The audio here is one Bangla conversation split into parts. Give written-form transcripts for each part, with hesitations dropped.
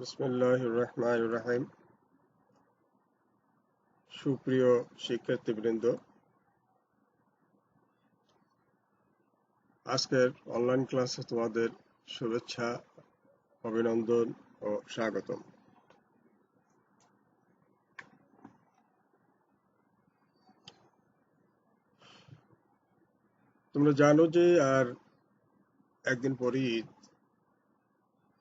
বিসমিল্লাহির রহমানির রহিম। সুপ্রিয় শিক্ষার্থীবৃন্দ, আজকের অনলাইন ক্লাসে তোমাদের শুভেচ্ছা, অভিনন্দন ও স্বাগতম। তোমরা জানো যে আর একদিন পরই ঈদ।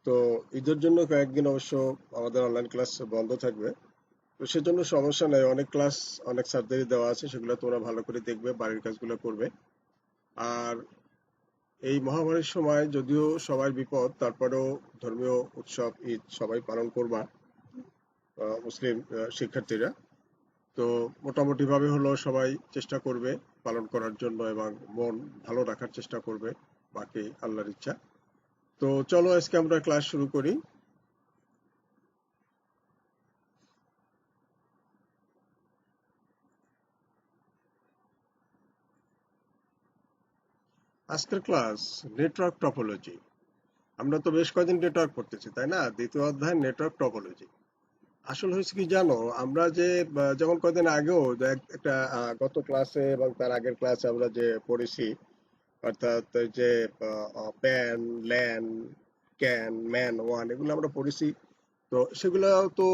তো ঈদের জন্য কয়েকদিন অবশ্য আমাদের অনলাইন ক্লাস বন্ধ থাকবে। তো সেজন্য সমস্যা নেই, অনেক ক্লাস অনেক স্যারদেরই দেওয়া আছে, সেগুলো তোমরা ভালো করে দেখবে, বাড়ির কাজগুলো করবে। আর এই মহামারীর সময় যদিও সবার বিপদ, তারপরেও ধর্মীয় উৎসব ঈদ সবাই পালন করবা, মুসলিম শিক্ষার্থীরা। তো মোটামুটি ভাবে হলো সবাই চেষ্টা করবে পালন করার জন্য এবং মন ভালো রাখার চেষ্টা করবে, বাকি আল্লাহর ইচ্ছা। তো চলো আজকে আমরা ক্লাস শুরু করি। আজকের ক্লাস নেটওয়ার্ক টপোলজি। আমরা তো বেশ কয়েকদিন নেটওয়ার্ক পড়তেছি, তাই না? দ্বিতীয় অধ্যায় নেটওয়ার্ক টপোলজি। আসলে হয়েছে কি জানো, আমরা যে যেমন কয়েকদিন আগেও একটা গত ক্লাসে এবং তার আগের ক্লাসে আমরা যে পড়েছি, অর্থাৎ এই যে pan, LAN, can, man, one, এগুলো আমরা পড়েছি। তো সেগুলো তো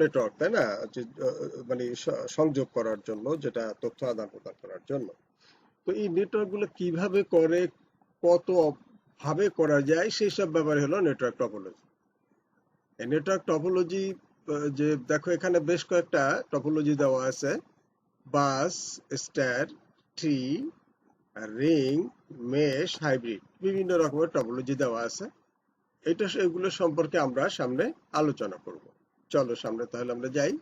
নেটওয়ার্ক, তাই না? যে মানে সংযোগ করার জন্য, যেটা তথ্য আদান প্রদান করার জন্য। তো এই নেটওয়ার্ক গুলো কিভাবে করে, কত ভাবে করা যায়, সেই সব ব্যাপারে হলো নেটওয়ার্ক টপোলজি। এই নেটওয়ার্ক টপোলজি যে দেখো এখানে বেশ কয়েকটা টপোলজি দেওয়া আছে: bus, star, tree, ring, mesh, hybrid, বিভিন্ন রকমের টপোলজি দেওয়া আছে। এগুলো সম্পর্কে আমরা সামনে আলোচনা করব। চলো সামনে তাহলে আমরা যাই।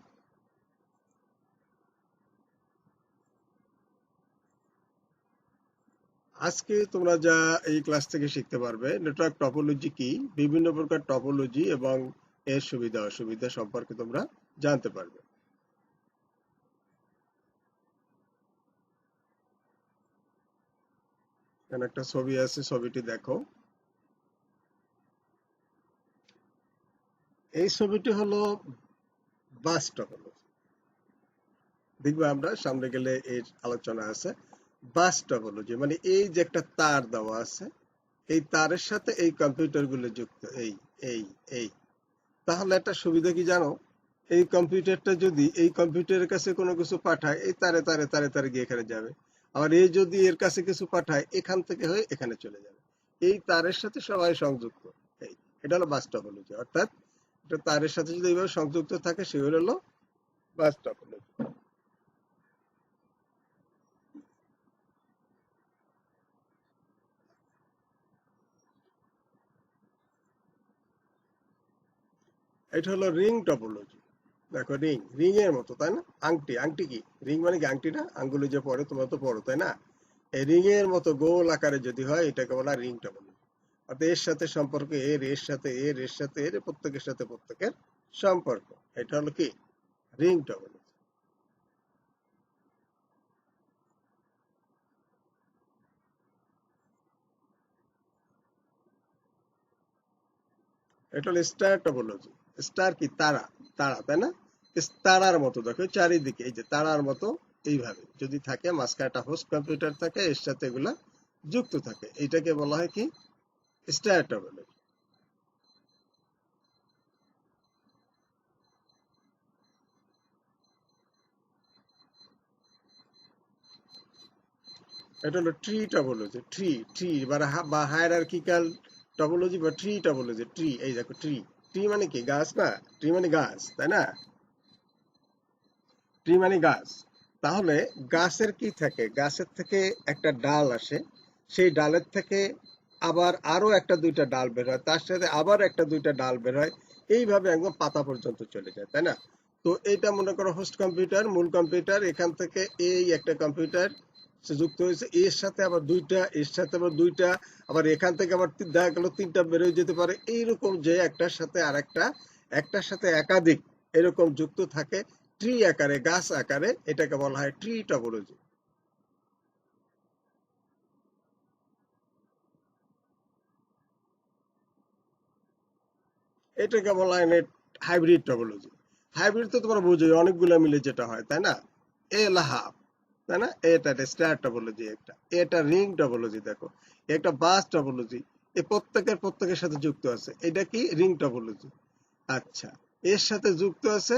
আজকে তোমরা যা এই ক্লাস থেকে শিখতে পারবে, নেটওয়ার্ক টপোলজি কি, বিভিন্ন প্রকার টপোলজি এবং এর সুবিধা অসুবিধা সম্পর্কে তোমরা জানতে পারবে। এখানে একটা ছবি আছে, ছবিটি দেখো। এই ছবিটি হলো বাস টপোলজি। দেখবে আমরা সামনে গেলে এর আলোচনা আছে। বাস টপোলজি মানে এই যে একটা তার দেওয়া আছে, এই তারের সাথে এই কম্পিউটার গুলো যুক্ত, এই এই এই তাহলে একটা সুবিধা কি জানো, এই কম্পিউটারটা যদি এই কম্পিউটারের কাছে কোনো কিছু পাঠায়, এই তারে তারে তারে তারে গিয়ে এখানে যাবে। আবার এই যদি এর কাছে কিছু পাঠায়, এখান থেকে হয়ে এখানে চলে যাবে। এই তারের সাথে সবাই সংযুক্ত। এই এটা হলো বাস টপোলজি, অর্থাৎ এটা তারের সাথে যদি এইভাবে সংযুক্ত থাকে, সেগুলো হলো বাস টপোলজি। এটা হলো রিং টপোলজি। দেখো রিং, রিং এর মতো, তাই না? আংটি, আংটি কি রিং মানে কি? আংটিটা আঙ্গুলে যে পড়ে, তোমরা তো পড়ো, তাই না? এই রিং এর মতো গোল আকারে যদি হয়, এটাকে বলা রিং টপোলজি। অর্থাৎ এর সাথে সম্পর্ক এর, এর সাথে এর, এর সাথে এর, প্রত্যেকের সাথে প্রত্যেকের সম্পর্ক। এটা হলো কি? Ring topology. এটা হলো স্টার টপোলজি। স্টার কি? তারা, তারা, তাই না? তারার মতো দেখো চারিদিকে, এই যে তারার মতো এইভাবে যদি থাকে, মাঝখানে একটা হোস্ট কম্পিউটার থাকে, এর সাথে এগুলা যুক্ত থাকে, এটাকে বলা হয় কি? Star topology. এটা হলো ট্রি টপোলজি। ট্রি, ট্রি বা হায়ারার্কিক্যাল টপোলজি বা ট্রি টপোলজি। ট্রি, এই দেখো ট্রি। ট্রি মানে কি? গাছ না? ট্রি মানে গাছ, তাই না? ট্রি মানে গাছ। তাহলে গাছের কি থাকে? গাছের থেকে একটা ডাল আসে, সেই ডালের থেকে আবার আরো একটা দুইটা ডাল বের হয়, তার সাথে আবার একটা দুইটা ডাল বের হয়, এইভাবে একদম পাতা পর্যন্ত চলে যায়, তাই না? তো এইটা মনে করো হোস্ট কম্পিউটার, মূল কম্পিউটার, এখান থেকে এই একটা কম্পিউটার সে যুক্ত হয়েছে, এর সাথে আবার দুইটা, এর সাথে আবার দুইটা, আবার এখান থেকে আবার দেখা গেল তিনটা বেরোয় যেতে পারে, এইরকম যে একটার সাথে আর একটা, একটার সাথে একাধিক এরকম যুক্ত থাকে ট্রি আকারে, গাছ আকারে, এটাকে বলা হয় ট্রি টপোলজি। এটাকে বলা হয় নেট হাইব্রিড টপোলজি। হাইব্রিড তো তোমরা বুঝোই, অনেকগুলো মিলে যেটা হয়, তাই না? এল হাফ, তাই না? এটা একটা স্টার টপোলজি, একটা এটা রিং টপোলজি। দেখো একটা বাস টপোলজি, এ প্রত্যেকের সাথে যুক্ত আছে, এটা কি রিং টপোলজি। আচ্ছা, এর সাথে যুক্ত আছে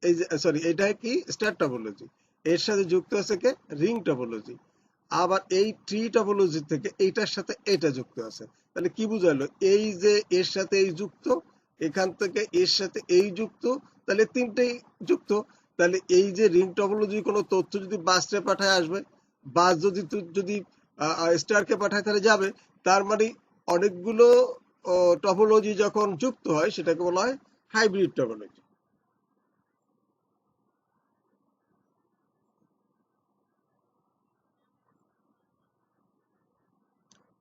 এই যে, সরি, এটা কি স্টার টপোলজি, এর সাথে যুক্ত আছে কে রিং টপোলজি। আবার এই ট্রি টপোলজি থেকে এইটার সাথে এটা যুক্ত আছে। তাহলে কি বুঝাইলো, এই যে এর সাথে এই যুক্ত, এখান থেকে এর সাথে এই যুক্ত, তাহলে তিনটেই যুক্ত। তাহলে এই যে রিং টপোলজি কোনো তথ্য যদি বাসে পাঠায় আসবে, বাস যদি স্টারকে পাঠায় তাহলে যাবে। তার মানে অনেকগুলো টপোলজি যখন যুক্ত হয় সেটাকে বলা হয় হাইব্রিড টপোলজি।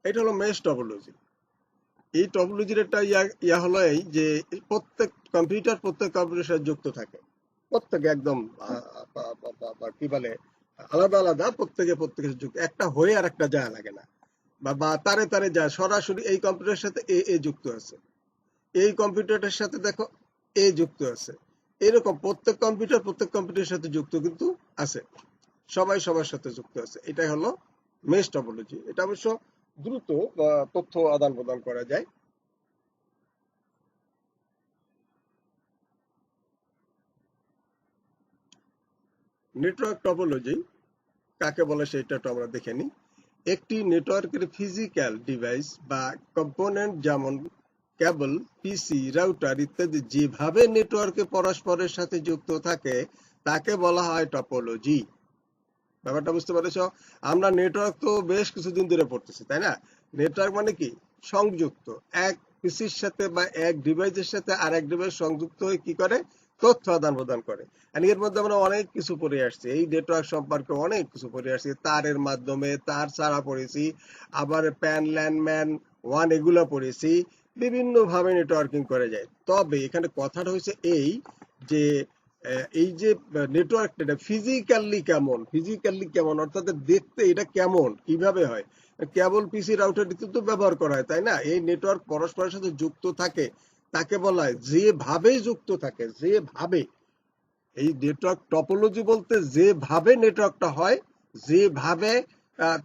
এটা হলো মেশ টপোলজি। এই টপোলজির একটা ইয়া হলো এই যে প্রত্যেক কম্পিউটারের সাথে যুক্ত থাকে, প্রত্যেকে একদম কি বলে আলাদা আলাদা, প্রত্যেকের সাথে যুক্ত, একটা হয়ে আর একটা যায় লাগে না, বা তারে তারে যায়, সরাসরি এই কম্পিউটারের সাথে এ যুক্ত আছে, এই কম্পিউটারটার সাথে দেখো এ যুক্ত আছে। এরকম প্রত্যেক কম্পিউটারের সাথে যুক্ত কিন্তু আছে, সবাই সবার সাথে যুক্ত আছে। এটাই হলো মেশ টপোলজি। এটা অবশ্য দ্রুত তথ্য আদান প্রদান করা যায়। নেটওয়ার্ক টপোলজি কাকে বলে সেটা একটু আমরা দেখে নিই। একটি নেটওয়ার্কের ফিজিক্যাল ডিভাইস বা কম্পোনেন্ট, যেমন কেবল, পিসি, রাউটার ইত্যাদি যেভাবে নেটওয়ার্কে পরস্পরের সাথে যুক্ত থাকে তাকে বলা হয় টপোলজি। ব্যাপারটা বুঝতে পেরেছো? আমরা নেটওয়ার্ক তো বেশ কিছুদিন ধরে পড়তেছি, তাই না? নেটওয়ার্ক মানে কি? সংযুক্ত, এক পিসির সাথে বা এক ডিভাইসের সাথে আর এক ডিভাইস সংযুক্ত হয়ে কি করে, তথ্য আদান প্রদান করে। আর এর মধ্যে আমরা অনেক কিছু পড়ে আসছি, এই নেটওয়ার্ক সম্পর্কে অনেক কিছু পড়ে আসছি, তারের মাধ্যমে, তার ছাড়া পড়েছি, আবার প্যান, ল্যান্ডম্যান, ওয়ান, এগুলো পড়েছি। বিভিন্ন ভাবে নেটওয়ার্কিং করে যায়। তবে এখানে কথাটা হচ্ছে এই যে এই যে নেটওয়ার্কটা, এটা ফিজিক্যালি কেমন, অর্থাৎ দেখতে এটা কেমন, কিভাবে হয়। কেবল পিসি রাউটার তো ব্যবহার করা হয়, তাই না? এই নেটওয়ার্ক পরস্পরের সাথে যুক্ত থাকে, তাকে বলা হয় যেভাবে যুক্ত থাকে, যেভাবে। এই নেটওয়ার্ক টপোলজি বলতে যেভাবে নেটওয়ার্কটা হয়, যেভাবে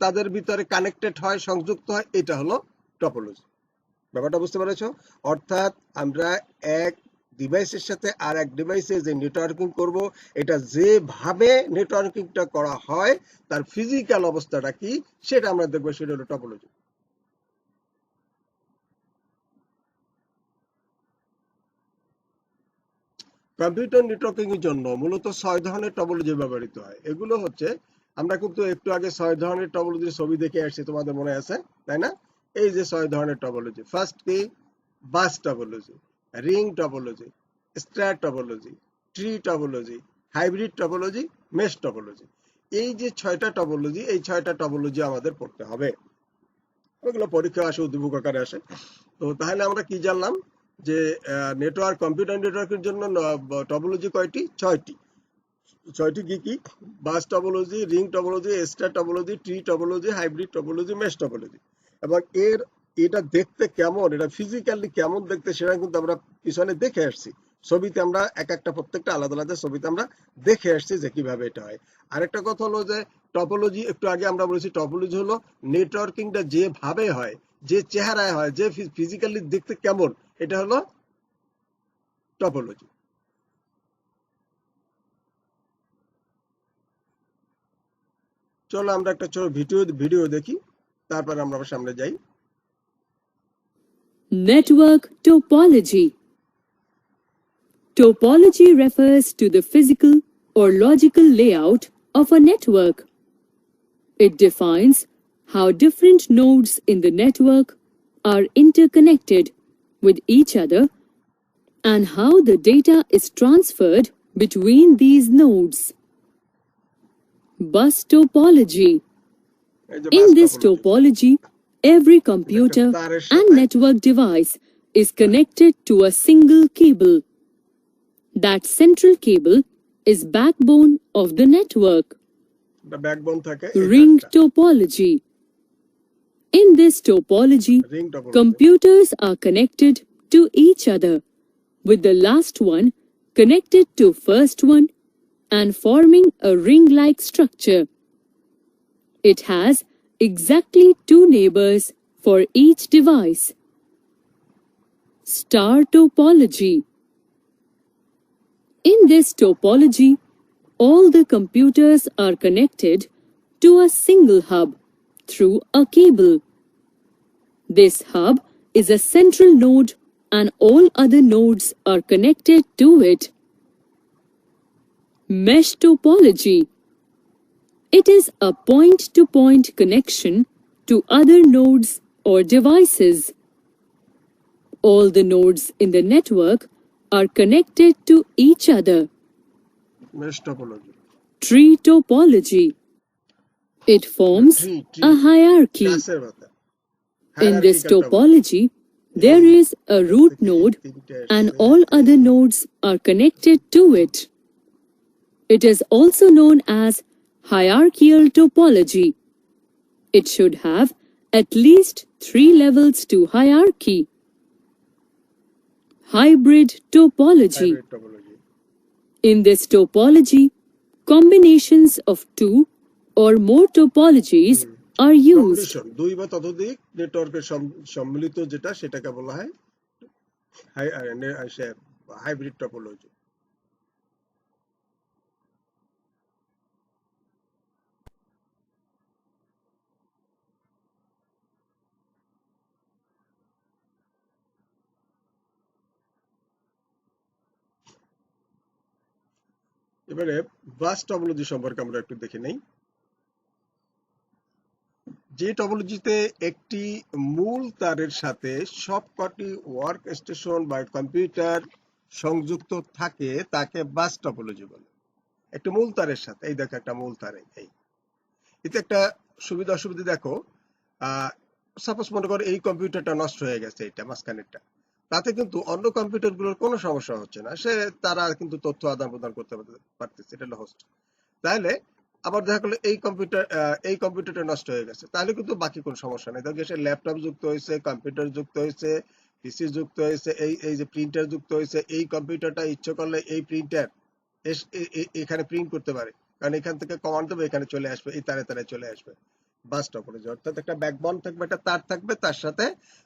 তাদের ভিতরে কানেক্টেড হয়, সংযুক্ত হয়, এটা হলো টপোলজি। ব্যাপারটা বুঝতে পেরেছো? অর্থাৎ আমরা এক ডিভাইসের সাথে আর এক ডিভাইসে যে নেটওয়ার্কিং করব, এটা যেভাবে নেটওয়ার্কিংটা করা হয় তার ফিজিক্যাল অবস্থাটা কি সেটা আমরা দেখবো, সেটা হলো টপোলজি। কম্পিউটার নেটওয়ার্কিং এর জন্য মূলত 6 ধরনের টপোলজি ব্যবহৃত হয়। এগুলো হচ্ছে, আমরা কিন্তু একটু আগে 6 ধরনের টপোলজির ছবি দেখে আসছি, তোমাদের মনে আছে, তাই না? এই যে 6 ধরনের টপোলজি, ফার্স্ট কি? Bus topology, ring topology, star topology, tree topology, hybrid topology, mesh topology. এই যে 6টা টপোলজি, এই 6টা টপোলজি আমাদের পড়তে হবে। ওগুলো পরীক্ষা আসে, উদ্দীপক আকারে আসে। তো তাহলে আমরা কি জানলাম যে কম্পিউটার নেটওয়ার্কের জন্য টপোলজি কয়টি? 6টি। 6টি কি কি? Bus topology, ring topology, star topology, tree topology, hybrid topology, mesh topology. এবং এটা দেখতে কেমন, এটা ফিজিক্যালি কেমন দেখতে, সেটা কিন্তু আমরা পিছনে দেখে আসছি। ছবিতে আমরা একটা প্রত্যেকটা আলাদা আলাদা ছবিতে আমরা দেখে আসছি যে কিভাবে এটা হয়। আরেকটা কথা হলো যে টপোলজি, একটু আগে আমরা বলেছি টপোলজি হলো নেটওয়ার্কিংটা যেভাবে হয়, যে চেহারায় হয়, যে ফিজিক্যালি দেখতে কেমন, এটা হলো টপোলজি। চলো আমরা একটা ছোট ভিডিও দেখি, তারপর আমরা আবার সামনে যাই। Network topology. Topology refers to the physical or logical layout of a network. It defines how different nodes in the network are interconnected with each other and how the data is transferred between these nodes. Bus topology. এই যে In bus this topology, topology, every computer তারের and সাথে network device is connected to a single cable. That central cable is backbone of the network. একটা ব্যাকবোন থাকে, এটা Ring একটা topology. In this topology, ring topology. computers are connected to each other, with the last one connected to first one and forming a ring-like structure. It has exactly 2 neighbors for each device. Star topology. In this topology, all the computers are connected to a single hub through a cable. This hub is a central node and all other nodes are connected to it. Mesh topology. It is a point-to-point connection to other nodes or devices. All the nodes in the network are connected to each other. Mesh topology. Tree topology. It forms Tree. a hierarchy. গাছের মতো। In this Hierarchical topology, there is a root node and all other nodes are connected to it. It is also known as hierarchical topology. It should have at least 3 levels to hierarchy. Hybrid topology. Hybrid topology. In this topology, combinations of 2 or more topologies are used. Combination, 2 বা ততোধিক নেটওয়ার্কের সম্মিলিত যেটা সেটাকে বলা হয় হাইব্রিড টপোলজি। এবারে বাস টপোলজি সম্পর্কে আমরা একটু দেখে নেই। যে টপোলজিতে একটি মূল তারের সাথে সবকটি ওয়ার্ক স্টেশন বা কম্পিউটার সংযুক্ত থাকে তাকে বাস টপোলজি বলে। একটা মূল তারের সাথে, এই দেখো একটা মূল তারে, এই এতে একটা সুবিধা অসুবিধা দেখো। সাপোজ মনে করো এই কম্পিউটারটা নষ্ট হয়ে গেছে, এটা মাঝখানেরটা, তাতে কিন্তু অন্য কম্পিউটারগুলোর কোনো সমস্যা হচ্ছে না, তারা কিন্তু তথ্য আদান প্রদান করতে পারতেছে, এটা হলো হোস্ট। তাহলে আবার দেখা গেলো এই কম্পিউটারটা নষ্ট হয়ে গেছে, তাহলে কিন্তু বাকি কোনো সমস্যা নেই। দেখো সে ল্যাপটপ যুক্ত হয়েছে, কম্পিউটার যুক্ত হয়েছে, পিসি যুক্ত হয়েছে, এই যে প্রিন্টার যুক্ত হয়েছে, এই কম্পিউটারটা ইচ্ছে করলে এই প্রিন্টার এখানে প্রিন্ট করতে পারে, কারণ এখান থেকে কমান্ড দেবে, এখানে চলে আসবে, এই তারে তারে চলে আসবে। বাস টপোলজি অর্থাৎ একটা ব্যাকবোন থাকবে, একটা তার থাকবে, তার সাথে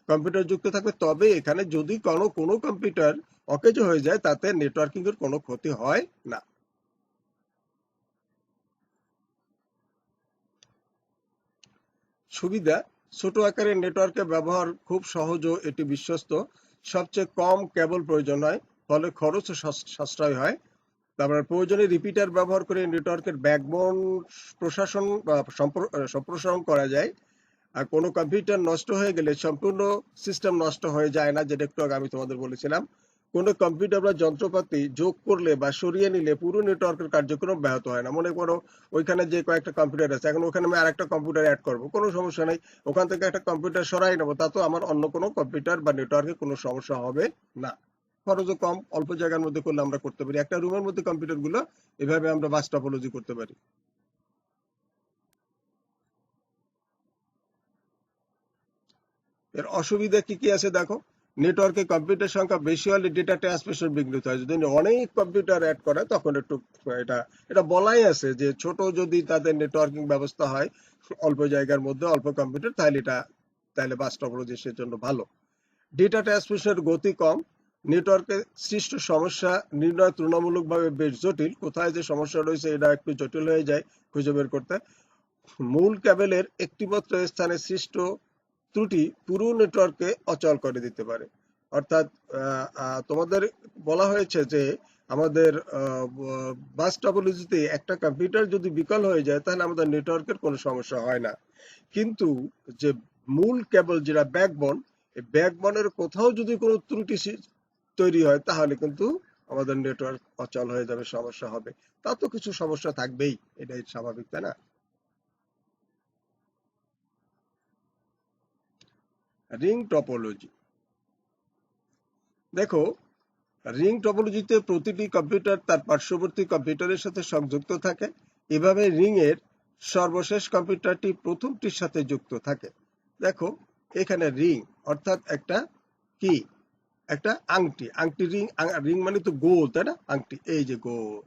কম্পিউটার যুক্ত থাকবে, তবে এখানে যদি কোনো কম্পিউটার অকেজ হয়ে যায় তাতে নেটওয়ার্কিং এর কোনো ক্ষতি হয় না। সুবিধা, ছোট আকারের নেটওয়ার্কের ব্যবহার খুব সহজ ও এটি বিশ্বস্ত, সবচেয়ে কম কেবল প্রয়োজন হয়, ফলে খরচ সাশ্রয় হয়। তারপর প্রয়োজনে রিপিটার ব্যবহার করে নেটওয়ার্কের ব্যাকবোন প্রশাসন বা সম্প্রসারণ করা যায়। আর কোনো কম্পিউটার নষ্ট হয়ে গেলে সম্পূর্ণ সিস্টেম নষ্ট হয়ে যায় না, যেটা একটু আগে আমি তোমাদের বলেছিলাম। কোনো কম্পিউটার বা যন্ত্রপাতি যোগ করলে বা সরিয়ে নিলে পুরো নেটওয়ার্কের কার্যক্রম ব্যাহত হয় না। মনে করো ওইখানে যে কয়েকটা কম্পিউটার আছে, এখন ওখানে আমি আরেকটা কম্পিউটার অ্যাড করবো, কোনো সমস্যা নেই, ওখান থেকে একটা কম্পিউটার সরাই নেবো, তা তো আমার অন্য কোনো কম্পিউটার বা নেটওয়ার্কে কোনো সমস্যা হবে না। খরচও কম, অল্প জায়গার মধ্যে করলে আমরা করতে পারি। একটা রুমের মধ্যে কম্পিউটার গুলো এভাবে আমরা বাস টপোলজি করতে পারি। এর অসুবিধা কি কি আছে দেখো। নেটওয়ার্কে কম্পিউটার সংখ্যা বেশি হলে ডেটা ট্রান্সমিশন বিঘ্নিত হয়। যদি অনেক কম্পিউটার অ্যাড করে তখন একটু এটা বলাই আছে যে ছোট যদি তাদের নেটওয়ার্কিং ব্যবস্থা হয় অল্প জায়গার মধ্যে অল্প কম্পিউটার, তাহলে বাস টপোলজি সেজন্য ভালো। ডেটা ট্রান্সমিশনের গতি কম, নেটওয়ার্কে সৃষ্ট সমস্যা নির্ণয় তুলনামূলকভাবে বেশ জটিল, কোথায় যে সমস্যা রয়েছে এটা একটু জটিল হয়ে যায় খুঁজে বের করতে। মূল কেবলের একটিমাত্র স্থানে সৃষ্ট ত্রুটি পুরো নেটওয়ার্ককে অচল করে দিতে পারে। অর্থাৎ তোমাদের বলা হয়েছে যে আমাদের বাস টপোলজিতে একটা কম্পিউটার যদি বিকল হয়ে যায় তাহলে আমাদের নেটওয়ার্কের কোনো সমস্যা হয় না, কিন্তু যে মূল কেবল যেটা ব্যাকবোন, এই ব্যাকবোনের কোথাও যদি কোনো ত্রুটি তৈরি হয় তাহলে কিন্তু আমাদের নেটওয়ার্ক অচল হয়ে যাবে, সমস্যা হবে। তা তো কিছু সমস্যা থাকবেই, এটাই স্বাভাবিক, তাই না? রিং টপোলজি দেখো, রিং টপোলজিতে প্রতিটি কম্পিউটার তার পার্শ্ববর্তী কম্পিউটারের সাথে সংযুক্ত থাকে। এভাবে রিং এর সর্বশেষ কম্পিউটারটি প্রথমটির সাথে যুক্ত থাকে। দেখো এখানে রিং অর্থাৎ একটা কি একটা আংটি, আংটি রিং, রিং মানে তো গোল, তাই না? আংটি, এই যে গোল।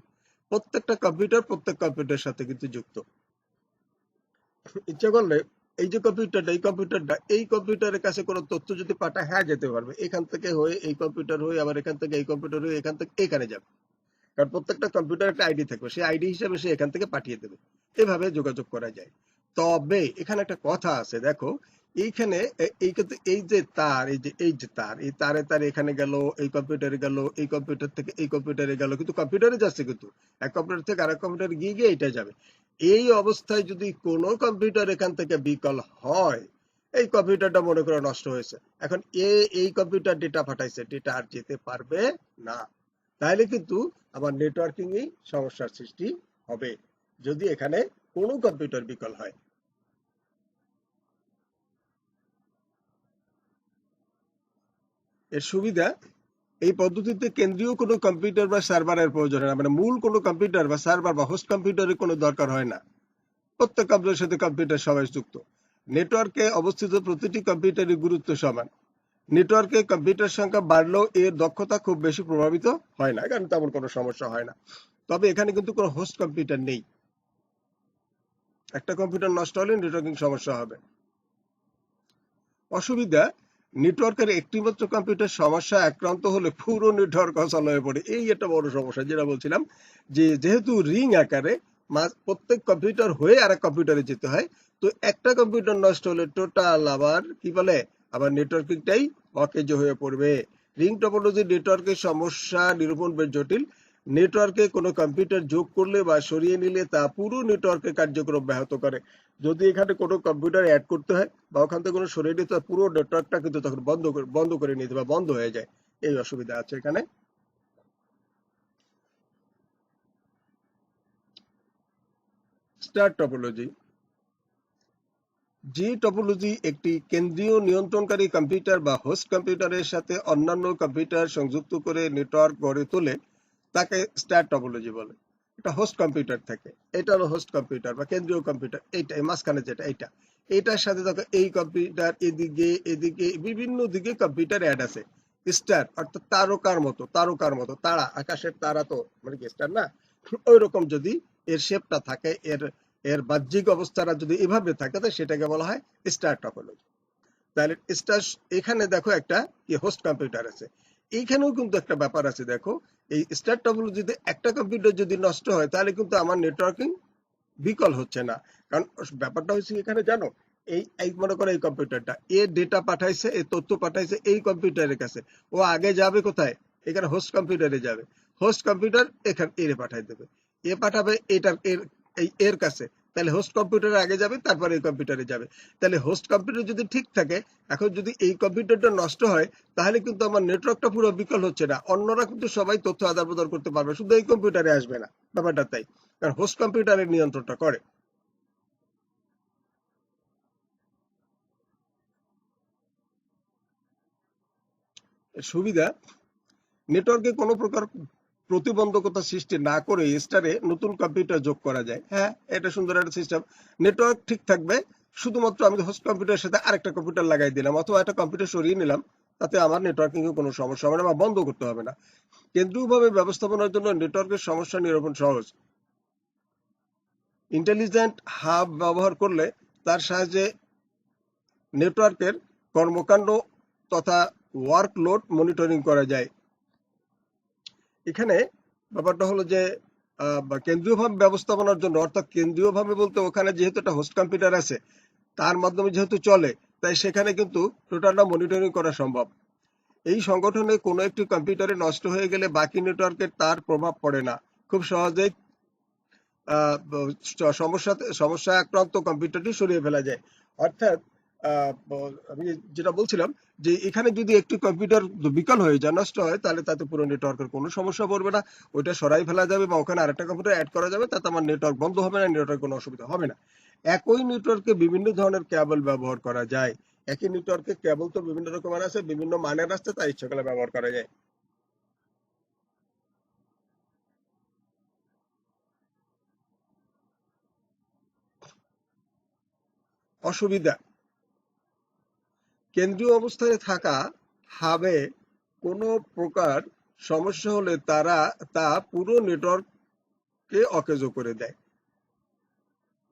প্রত্যেকটা কম্পিউটার প্রত্যেক কম্পিউটারের সাথে কিন্তু যুক্ত। ইচ্ছা করলে এই যে কম্পিউটারটা এই কম্পিউটারের কাছে কোনো তথ্য যদি পাঠায়, হ্যাঁ যেতে পারবে। এখান থেকে হয়ে এই কম্পিউটার হয়ে, আবার এখান থেকে এই কম্পিউটার হয়ে এখান থেকে এখানে যাবে। কারণ প্রত্যেকটা কম্পিউটার একটা আইডি থাকবে, সেই আইডি হিসাবে সে এখান থেকে পাঠিয়ে দেবে। এভাবে যোগাযোগ করা যায়। তবে এখানে একটা কথা আছে, দেখো এইখানে এই যে তার, এই তারে তারে এখানে গেল, এই কম্পিউটারে গেল, এই কম্পিউটার থেকে এই কম্পিউটারে গেল, কিন্তু কম্পিউটারে যাচ্ছে, কিন্তু এক কম্পিউটার থেকে আরেক কম্পিউটারে গিয়ে গিয়ে এটা যাবে। এই অবস্থায় যদি কোনো কম্পিউটার এখান থেকে বিকল হয়, এই কম্পিউটারটা মনে করে নষ্ট হয়েছে, এখন এই কম্পিউটার ডেটা পাঠাইছে, ডেটা আর যেতে পারবে না। তাহলে কিন্তু আমার নেটওয়ার্কিং এই সমস্যার সৃষ্টি হবে যদি এখানে কোনো কম্পিউটার বিকল হয়। এর সুবিধা, এই পদ্ধতিতে কেন্দ্রীয় কোনো কম্পিউটার বা সার্ভারের প্রয়োজন হয় না, মানে মূল কোনো কম্পিউটার বা সার্ভার বা হোস্ট কম্পিউটারের কোনো দরকার হয় না। প্রত্যেক কম্পিউটারের সাথে কম্পিউটার সবাই যুক্ত। নেটওয়ার্কে অবস্থিত প্রতিটি কম্পিউটারের গুরুত্ব সমান। নেটওয়ার্কে কম্পিউটার সংখ্যা বাড়লেও এর দক্ষতা খুব বেশি প্রভাবিত হয় না, কারণ তেমন কোনো সমস্যা হয় না। তবে এখানে কিন্তু কোনো হোস্ট কম্পিউটার নেই। একটা কম্পিউটার নষ্ট হলে নেটওয়ার্কিং সমস্যা হবে। অসুবিধা, নেটওয়ার্কের একটিমাত্র কম্পিউটার সমস্যা আক্রান্ত হলে পুরো নেটওয়ার্ক অচল হয়ে পড়ে। এই একটা বড় সমস্যা, যেটা বলছিলাম যে যেহেতু রিং আকারে প্রত্যেক কম্পিউটার হয়ে আরেক কম্পিউটারে যেতে হয়, তো একটা কম্পিউটার নষ্ট হলে টোটাল আবার কি বলে, আবার নেটওয়ার্কিংটাই অকেজ হয়ে পড়বে। রিং টপোলজি নেটওয়ার্কের সমস্যা নিরূপণ বেশ জটিল। নেটওয়ার্কে কোনো কম্পিউটার যোগ করলে বা সরিয়ে নিলে তা পুরো নেটওয়ার্কের কার্যক্রম ব্যাহত করে। যদি এখানে কোনো কম্পিউটার অ্যাড করতে হয় বা ওখান থেকে কোনো সরিয়ে নিতে হয়, পুরো নেটওয়ার্কটা কিন্তু তখন বন্ধ করে নিতে বা বন্ধ হয়ে যায়। এই অসুবিধা আছে এখানে। স্টার টপোলজি, যে টপোলজি একটি কেন্দ্রীয় নিয়ন্ত্রণকারী কম্পিউটার বা হোস্ট কম্পিউটারের সাথে অন্যান্য কম্পিউটার সংযুক্ত করে নেটওয়ার্ক গড়ে তোলে, তাকে স্টার টপোলজি বলে। এটা হোস্ট কম্পিউটার থাকে, এটা হলো হোস্ট কম্পিউটার বা কেন্দ্রীয় কম্পিউটার, এইটা এই মাঝখানে যেটা, এইটার সাথে দেখো এই কম্পিউটার এদিকে এদিকে বিভিন্ন দিকে কম্পিউটার অ্যাড আছে। স্টার অর্থাৎ তারকার মতো তারা, আকাশের তারা তো মানে কি স্টার না, ওই রকম যদি এর শেপটা থাকে, এর এর বাহ্যিক অবস্থাটা যদি এভাবে থাকে, তাহলে সেটাকে বলা হয় স্টার টপোলজি। তাহলে স্টার, এখানে দেখো একটা কি হোস্ট কম্পিউটার আছে, এইখানেও কিন্তু একটা ব্যাপার আছে। দেখো এই স্টার টপোলজিতে একটা কম্পিউটার যদি নষ্ট হয়, তাহলে কিন্তু আমার নেটওয়ার্কিং বিকল হচ্ছে না। কারণ ব্যাপারটা হচ্ছে এখানে জানো, এই মনে করো এই কম্পিউটারটা এ ডেটা পাঠাইছে, এ তথ্য পাঠাইছে এই কম্পিউটারের কাছে, ও আগে যাবে কোথায়, এখানে হোস্ট কম্পিউটারে যাবে। হোস্ট কম্পিউটার এখানে এর পাঠাই দেবে, এ পাঠাবে এর কাছে, তাহলে হোস্ট কম্পিউটারে আগে যাবে, তারপরে এই কম্পিউটারে যাবে। তাহলে হোস্ট কম্পিউটার যদি ঠিক থাকে, এখন যদি এই কম্পিউটারটা নষ্ট হয়, তাহলে কিন্তু আমার নেটওয়ার্কটা পুরো বিকল হচ্ছে না, অন্যরা কিন্তু সবাই তথ্য আদান প্রদান করতে পারবে, শুধু এই কম্পিউটারে আসবে না। ব্যাপারটা তাই, কারণ হোস্ট কম্পিউটারের নিয়ন্ত্রণটা করে। সুবিধা, নেটওয়ার্কে কোনো প্রকার প্রতিবন্ধকতা সৃষ্টি না করে স্টারে নতুন কম্পিউটার যোগ করা যায়। হ্যাঁ, এটা সুন্দর একটা সিস্টেম। নেটওয়ার্ক ঠিক থাকবে, শুধুমাত্র আমি হোস্ট কম্পিউটারের সাথে আরেকটা কম্পিউটার লাগাই দিলাম অথবা একটা কম্পিউটার সরিয়ে নিলাম, তাতে আমার নেটওয়ার্কিং এ কোনো সমস্যা হবে না বা বন্ধ করতে হবে না। কেন্দ্রীয়ভাবে ব্যবস্থাপনার জন্য নেটওয়ার্কের সমস্যা নিরূপণ সহজ। ইন্টেলিজেন্ট হাব ব্যবহার করলে তার সাহায্যে নেটওয়ার্কের কর্মকাণ্ড তথা ওয়ার্কলোড মনিটরিং করা যায়। এখানে ব্যাপারটা হলো যে কেন্দ্রীয়ভাবে ব্যবস্থাপনার জন্য, অর্থাৎ কেন্দ্রীয়ভাবে বলতে ওখানে যেহেতু একটা হোস্ট কম্পিউটার আছে, তার মাধ্যমে যেহেতু চলে, তাই সেখানে কিন্তু টোটালটা মনিটরিং করা সম্ভব। এই সংগঠনে কোনো একটি কম্পিউটারে নষ্ট হয়ে গেলে বাকি নেটওয়ার্কের তার প্রভাব পড়ে না, খুব সহজেই সমস্যা আক্রান্ত কম্পিউটারটি সরিয়ে ফেলা যায়। অর্থাৎ আমি যেটা বলছিলাম যে এখানে যদি একটি কম্পিউটার বিকল হয়ে যায়, নষ্ট হয়, তাহলে তাতে পুরো নেটওয়ার্কের কোনো সমস্যা পড়বে না, ওইটা সরাই ফেলা যাবে বা ওখানে আরেকটা কম্পিউটার অ্যাড করা যাবে, তাতে আমার নেটওয়ার্ক বন্ধ হবে না, নেটওয়ার্ক কোনো অসুবিধা হবে না। একই নেটওয়ার্কে বিভিন্ন ধরনের কেবল ব্যবহার করা যায়। একই নেটওয়ার্কে কেবল তো বিভিন্ন রকমের আছে, বিভিন্ন মানের আছে, তাই ইচ্ছা করলে ব্যবহার করা যায়। অসুবিধা, কেন্দ্রীয় অবস্থায় থাকা হাবে কোনো প্রকার সমস্যা হলে তা পুরো নেটওয়ার্ককে অকেজো করে দেয়।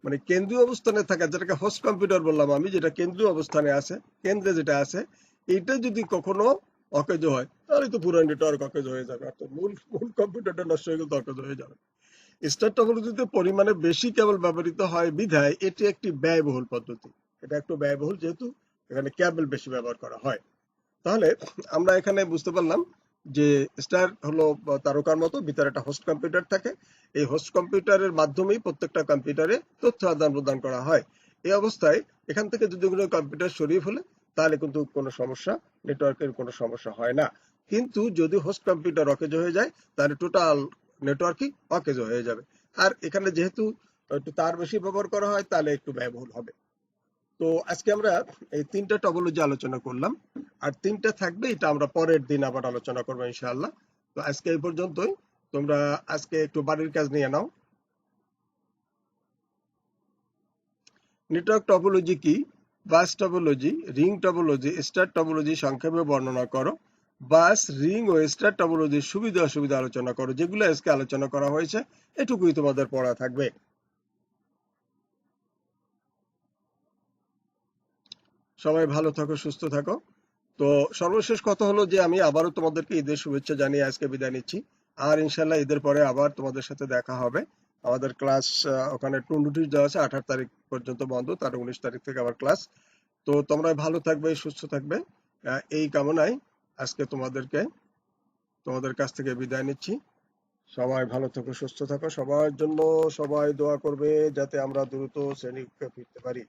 মানে কেন্দ্রীয় অবস্থানে থাকা, যেটাকে হোস্ট কম্পিউটার বললাম আমি, যেটা কেন্দ্রীয় অবস্থানে আছে, কেন্দ্রে যেটা আছে, এটা যদি কখনো অকেজো হয় তাহলে তো পুরো নেটওয়ার্ক অকেজো হয়ে যাবে, অর্থাৎ মূল মূল কম্পিউটারটা নষ্ট হয়ে গেলে তো অকেজো হয়ে যাবে। স্টার টপোলজিতে পরিমাণে বেশি কেবল ব্যবহৃত হয় বিধায় এটি একটি ব্যয়বহুল পদ্ধতি। এটা একটু ব্যয়বহুল, যেহেতু এখানে কেবল বেশি ব্যবহার করা হয়। তাহলে আমরা এখানে বুঝতে পারলাম যে স্টার হলো তারকার মতো, ভিতরে একটা হোস্ট কম্পিউটার থাকে। এই হোস্ট কম্পিউটারের মাধ্যমেই প্রত্যেকটা কম্পিউটারে তথ্য আদান প্রদান করা হয়। এই অবস্থায় এখান থেকে যদি কোনো কম্পিউটার সরিয়ে ফেলে তাহলে কিন্তু কোনো সমস্যা, নেটওয়ার্কের কোনো সমস্যা হয় না। কিন্তু যদি হোস্ট কম্পিউটার অকেজো হয়ে যায় তাহলে টোটাল নেটওয়ার্কই অকেজো হয়ে যাবে। আর এখানে যেহেতু একটু তার বেশি ব্যবহার করা হয় তাহলে একটু ব্যয়বহুল হবে। তো আজকে আমরা এই 3টা টপোলজি আলোচনা করলাম, আর 3টা থাকবে, এটা আমরা পরের দিন আবার আলোচনা করবো ইনশাআল্লাহ। তো আজকে এই পর্যন্তই। তোমরা আজকে একটু বাড়ির কাজ নিয়ে নাও। নেটওয়ার্ক টপোলজি কি, bus topology, ring topology, star topology সংক্ষেপে বর্ণনা করো। বাস, রিং ও স্টার টপোলজির সুবিধা অসুবিধা আলোচনা করো। যেগুলো আজকে আলোচনা করা হয়েছে এটুকুই তোমাদের পড়া থাকবে। সবাই ভালো থাকো, সুস্থ থাকো। তো সর্বশেষ কথা হলো যে আমি আবারও তোমাদেরকে ঈদের শুভেচ্ছা জানিয়ে আজকে বিদায় নিচ্ছি। আর ইনশাল্লাহ ঈদের পরে আবার তোমাদের সাথে দেখা হবে। আমাদের ক্লাস ওখানে একটু নোটিশ দেওয়া আছে, 28 তারিখ পর্যন্ত বন্ধ, তার 19 তারিখ থেকে আবার ক্লাস। তো তোমরা ভালো থাকবে, সুস্থ থাকবে, এই কামনায় আজকে তোমাদের কাছ থেকে বিদায় নিচ্ছি। সবাই ভালো থাকো, সুস্থ থাকো। সবার জন্য সবাই দোয়া করবে যাতে আমরা দ্রুত শ্রেণীকক্ষে ফিরতে পারি।